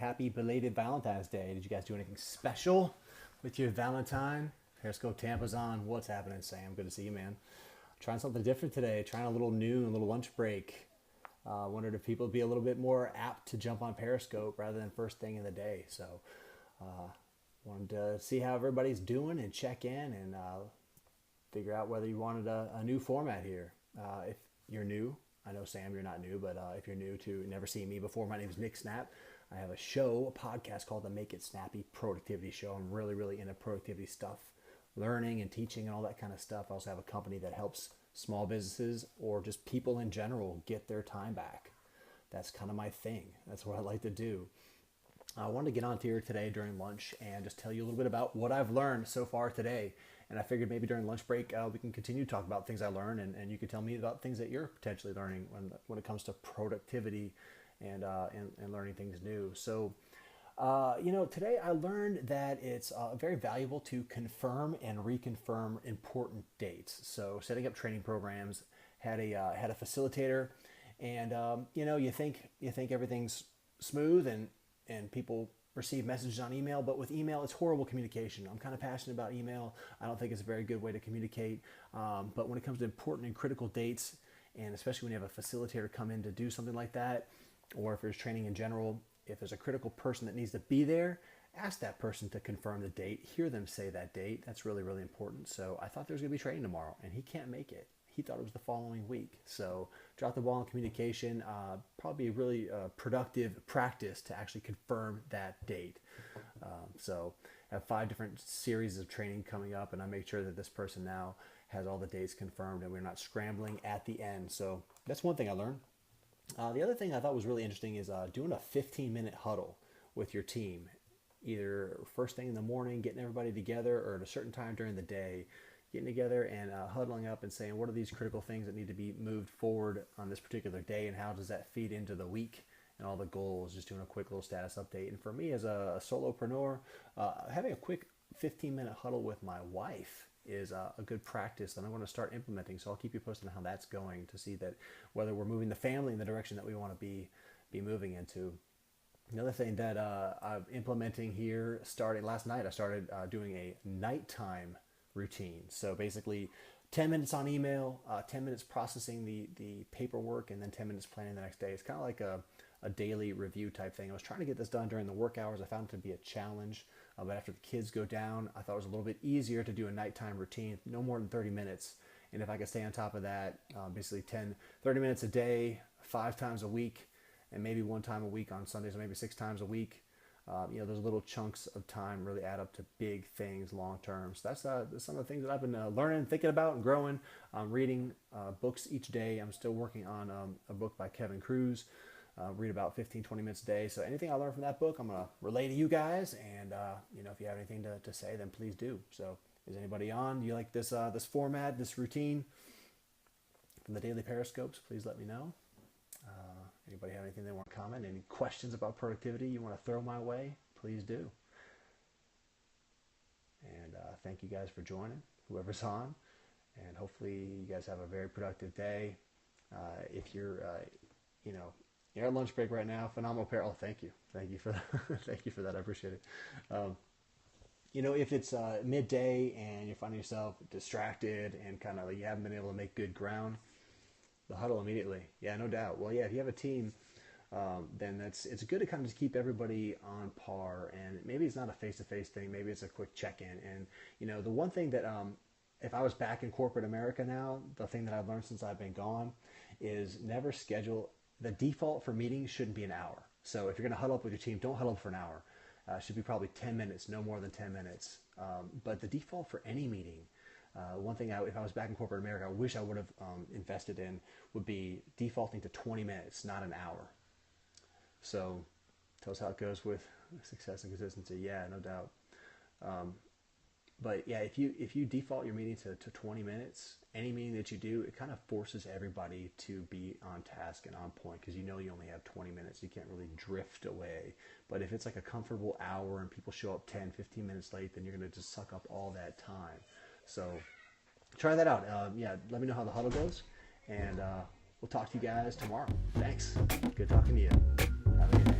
happy belated Valentine's Day. Did you guys do anything special with your Valentine? Periscope Tampa's on. What's happening, Sam? Good to see you, man. Trying something different today. Trying a little noon, a little lunch break. Wondered if people would be a little bit more apt to jump on Periscope rather than first thing in the day. So wanted to see how everybody's doing and check in and figure out whether you wanted a new format here. If you're new, I know, Sam, you're not new, but if you're new to never seen me before, my name is Nick Snapp. I have a podcast called the Make It Snappy Productivity Show. I'm really into productivity stuff, learning and teaching and all that kind of stuff. I also have a company that helps small businesses or just people in general get their time back. That's kind of my thing. That's what I like to do. I wanted to get on here today during lunch and just tell you a little bit about what I've learned so far today. And I figured maybe during lunch break, we can continue to talk about things I learned, and you can tell me about things that you're potentially learning when it comes to productivity and learning things new. So, today I learned that it's very valuable to confirm and reconfirm important dates. So setting up training programs, had a facilitator, and you think everything's smooth and people receive messages on email, but with email, it's horrible communication. I'm kind of passionate about email. I don't think it's a very good way to communicate. But when it comes to important and critical dates, and especially when you have a facilitator come in to do something like that, or if there's training in general, if there's a critical person that needs to be there, ask that person to confirm the date, hear them say that date. That's really important. So I thought there was going to be training tomorrow, and he can't make it. He thought it was the following week. So drop the ball in communication, probably a really productive practice to actually confirm that date. So I have 5 different series of training coming up, and I make sure that this person now has all the dates confirmed and we're not scrambling at the end. So that's one thing I learned. The other thing I thought was really interesting is doing a 15-minute huddle with your team, either first thing in the morning, getting everybody together, or at a certain time during the day, getting together and huddling up and saying, what are these critical things that need to be moved forward on this particular day, and how does that feed into the week and all the goals, just doing a quick little status update. And for me as a solopreneur, having a quick 15-minute huddle with my wife is a good practice that I'm going to start implementing. So I'll keep you posted on how that's going to see that whether we're moving the family in the direction that we want to be moving into. Another thing that I'm implementing here, starting last night, I started doing a nighttime routine. So basically 10 minutes on email, 10 minutes processing the paperwork, and then 10 minutes planning the next day. It's kind of like a daily review type thing. I was trying to get this done during the work hours. I found it to be a challenge. But after the kids go down, I thought it was a little bit easier to do a nighttime routine, no more than 30 minutes. And if I could stay on top of that, basically 30 minutes a day, 5 times a week, and maybe 1 time a week on Sundays, or maybe 6 times a week. Those little chunks of time really add up to big things long term. So that's some of the things that I've been learning, thinking about, and growing. I'm reading books each day. I'm still working on a book by Kevin Cruz. Read about 15-20 minutes a day. So anything I learn from that book, I'm going to relay to you guys. And, if you have anything to say, then please do. So is anybody on? Do you like this format, this routine from the daily Periscopes? Please let me know. Anybody have anything they want to comment? Any questions about productivity you want to throw my way? Please do. And thank you guys for joining, whoever's on. And hopefully you guys have a very productive day. If you're, you're at lunch break right now, phenomenal pair. Oh, thank you. Thank you for that. Thank you for that. I appreciate it. If it's midday and you're finding yourself distracted and kind of like you haven't been able to make good ground, the huddle immediately. Yeah, no doubt. Well, yeah, if you have a team, then it's good to kind of just keep everybody on par. And maybe it's not a face-to-face thing. Maybe it's a quick check-in. And, the one thing that if I was back in corporate America now, the thing that I've learned since I've been gone is never schedule. The default for meetings shouldn't be an hour. So if you're going to huddle up with your team, don't huddle up for an hour. It should be probably 10 minutes, no more than 10 minutes. But the default for any meeting, one thing if I was back in corporate America, I wish I would have invested in would be defaulting to 20 minutes, not an hour. So tell us how it goes with success and consistency. Yeah, no doubt. But yeah, if you default your meeting to 20 minutes, any meeting that you do, it kind of forces everybody to be on task and on point because you only have 20 minutes. You can't really drift away. But if it's like a comfortable hour and people show up 10, 15 minutes late, then you're going to just suck up all that time. So try that out. Let me know how the huddle goes, and we'll talk to you guys tomorrow. Thanks. Good talking to you. Have a good day.